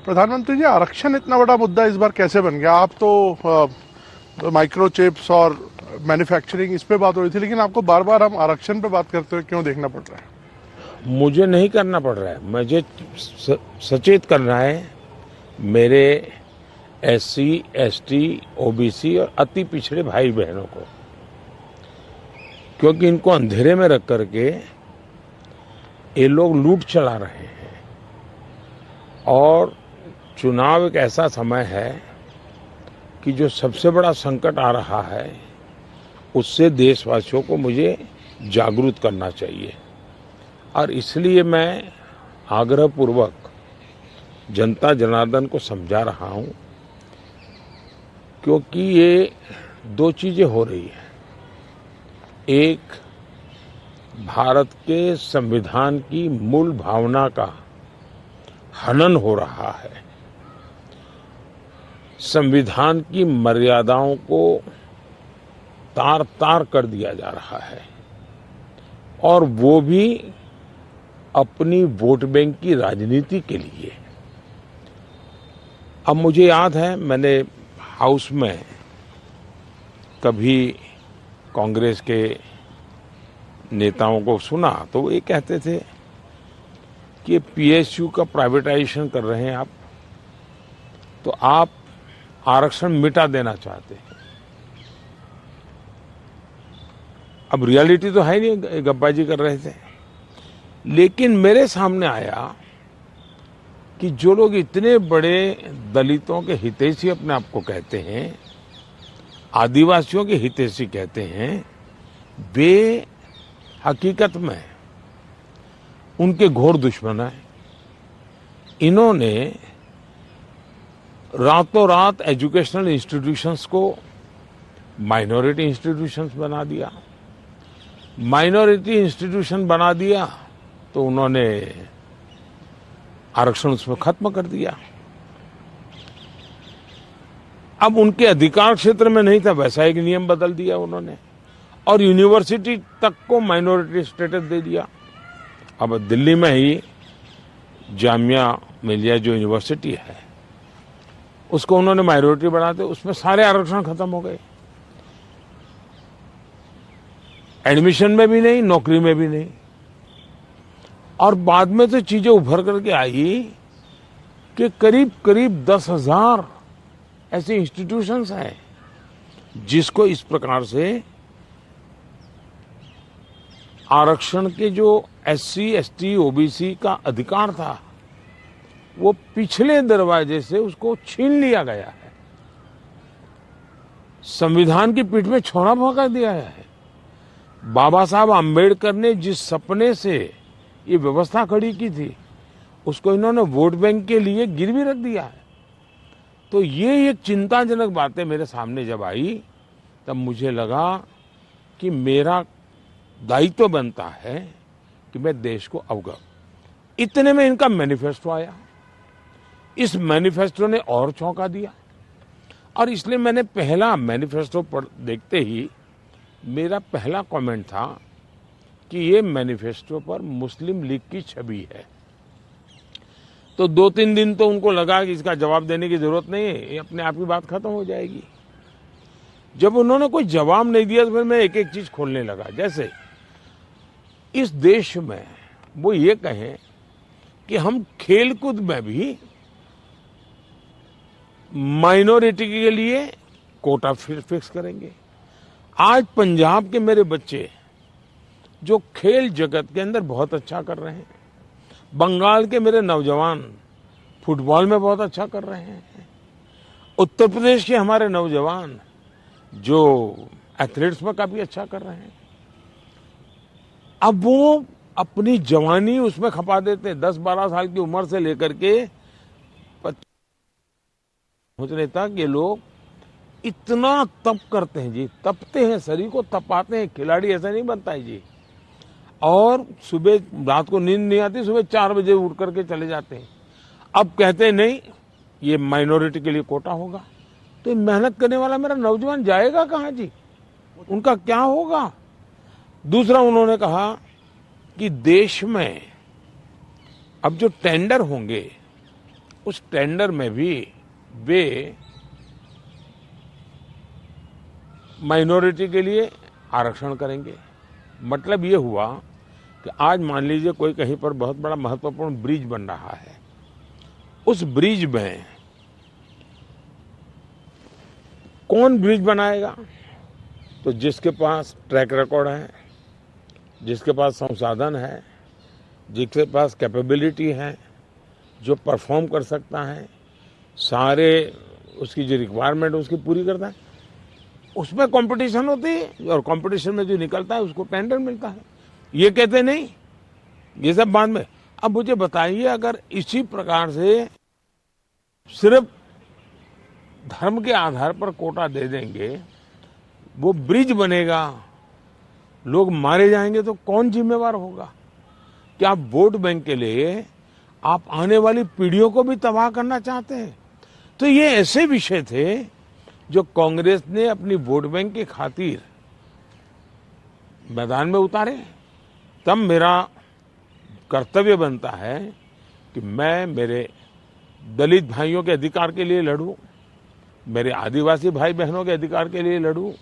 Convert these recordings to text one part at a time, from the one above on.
प्रधानमंत्री जी, आरक्षण इतना बड़ा मुद्दा इस बार कैसे बन गया? आप तो माइक्रो चिप्स और मैन्युफैक्चरिंग इस पे बात हो रही थी, लेकिन आपको बार बार हम आरक्षण पे बात करते हुए क्यों देखना पड़ रहा है? मुझे नहीं करना पड़ रहा है, मुझे सचेत करना है मेरे एससी, एसटी, ओबीसी और अति पिछड़े भाई बहनों को, क्योंकि इनको अंधेरे में रख करके ये लोग लूट चला रहे हैं। और चुनाव एक ऐसा समय है कि जो सबसे बड़ा संकट आ रहा है उससे देशवासियों को मुझे जागरूक करना चाहिए। और इसलिए मैं आग्रहपूर्वक जनता जनार्दन को समझा रहा हूं, क्योंकि ये दो चीजें हो रही हैं। एक, भारत के संविधान की मूल भावना का हनन हो रहा है, संविधान की मर्यादाओं को तार तार कर दिया जा रहा है, और वो भी अपनी वोट बैंक की राजनीति के लिए। अब मुझे याद है, मैंने हाउस में कभी कांग्रेस के नेताओं को सुना तो वो ये कहते थे कि पीएसयू का प्राइवेटाइजेशन कर रहे हैं आप, तो आप आरक्षण मिटा देना चाहते हैं। अब रियलिटी तो है नहीं, गप्पाजी कर रहे थे। लेकिन मेरे सामने आया कि जो लोग इतने बड़े दलितों के हितैषी अपने आप को कहते हैं, आदिवासियों के हितैषी कहते हैं, वे हकीकत में उनके घोर दुश्मन हैं। इन्होंने रातों रात एजुकेशनल इंस्टीट्यूशंस को माइनॉरिटी इंस्टीट्यूशंस बना दिया। माइनॉरिटी इंस्टीट्यूशन बना दिया तो उन्होंने आरक्षण उसमें खत्म कर दिया। अब उनके अधिकार क्षेत्र में नहीं था, वैसा एक नियम बदल दिया उन्होंने, और यूनिवर्सिटी तक को माइनॉरिटी स्टेटस दे दिया। अब दिल्ली में ही जामिया मिलिया जो यूनिवर्सिटी है, उसको उन्होंने माइनॉरिटी बनाते, उसमें सारे आरक्षण खत्म हो गए। एडमिशन में भी नहीं, नौकरी में भी नहीं। और बाद में तो चीजें उभर करके आई कि करीब करीब 10,000 ऐसे इंस्टीट्यूशंस हैं जिसको इस प्रकार से आरक्षण के जो एससी, एसटी, ओबीसी का अधिकार था वो पिछले दरवाजे से उसको छीन लिया गया है, संविधान की पीठ में छोड़ा भोंका दिया है। बाबा साहब आम्बेडकर ने जिस सपने से ये व्यवस्था खड़ी की थी उसको इन्होंने वोट बैंक के लिए गिरवी रख दिया है। तो ये एक चिंताजनक बातें मेरे सामने जब आई, तब मुझे लगा कि मेरा दायित्व बनता है कि मैं देश को अवगत। इतने में इनका मैनिफेस्टो आया। इस मैनिफेस्टो ने और चौंका दिया, और इसलिए मैंने पहला मैनिफेस्टो देखते ही मेरा पहला कमेंट था कि ये मैनिफेस्टो पर मुस्लिम लीग की छवि है। तो 2-3 दिन तो उनको लगा कि इसका जवाब देने की जरूरत नहीं है, ये अपने आप ही बात खत्म हो जाएगी। जब उन्होंने कोई जवाब नहीं दिया तो फिर मैं एक एक चीज खोलने लगा। जैसे इस देश में वो ये कहें कि हम खेलकूद में भी माइनॉरिटी के लिए कोटा फिक्स करेंगे। आज पंजाब के मेरे बच्चे जो खेल जगत के अंदर बहुत अच्छा कर रहे हैं, बंगाल के मेरे नौजवान फुटबॉल में बहुत अच्छा कर रहे हैं, उत्तर प्रदेश के हमारे नौजवान जो एथलीट्स में काफी अच्छा कर रहे हैं, अब वो अपनी जवानी उसमें खपा देते हैं। 10-12 साल की उम्र से लेकर के 25 पहुंचने तक ये लोग इतना तप करते हैं जी, तपते हैं, शरीर को तपाते हैं। खिलाड़ी ऐसा नहीं बनता है जी। और सुबह रात को नींद नहीं आती, सुबह 4 बजे उठ करके चले जाते हैं। अब कहते हैं नहीं, ये माइनॉरिटी के लिए कोटा होगा, तो ये मेहनत करने वाला मेरा नौजवान जाएगा कहाँ जी? उनका क्या होगा? दूसरा, उन्होंने कहा कि देश में अब जो टेंडर होंगे उस टेंडर में भी वे माइनॉरिटी के लिए आरक्षण करेंगे। मतलब ये हुआ कि आज मान लीजिए कोई कहीं पर बहुत बड़ा महत्वपूर्ण ब्रिज बन रहा है, उस ब्रिज में कौन ब्रिज बनाएगा? तो जिसके पास ट्रैक रिकॉर्ड है, जिसके पास संसाधन है, जिसके पास कैपेबिलिटी है, जो परफॉर्म कर सकता है, सारे उसकी जो रिक्वायरमेंट उसकी पूरी करता है, उसमें कंपटीशन होती है और कंपटीशन में जो निकलता है उसको टेंडर मिलता है। ये कहते नहीं, ये सब बाद में। अब मुझे बताइए, अगर इसी प्रकार से सिर्फ धर्म के आधार पर कोटा दे देंगे, वो ब्रिज बनेगा, लोग मारे जाएंगे, तो कौन जिम्मेवार होगा? क्या आप वोट बैंक के लिए आप आने वाली पीढ़ियों को भी तबाह करना चाहते हैं? तो ये ऐसे विषय थे जो कांग्रेस ने अपनी वोट बैंक की खातिर मैदान में उतारे। तब मेरा कर्तव्य बनता है कि मैं मेरे दलित भाइयों के अधिकार के लिए लड़ूं, मेरे आदिवासी भाई बहनों के अधिकार के लिए लड़ूं,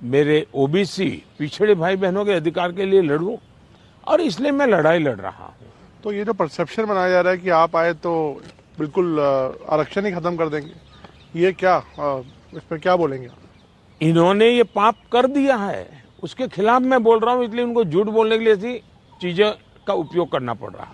मेरे ओबीसी पिछड़े भाई बहनों के अधिकार के लिए लड़ूं, और इसलिए मैं लड़ाई लड़ रहा हूं। तो ये जो परसेप्शन बनाया जा रहा है कि आप आए तो बिल्कुल आरक्षण ही खत्म कर देंगे, ये क्या, इस पर क्या बोलेंगे? इन्होंने ये पाप कर दिया है, उसके खिलाफ मैं बोल रहा हूं, इसलिए उनको झूठ बोलने के लिए ऐसी चीजें का उपयोग करना पड़ रहा है।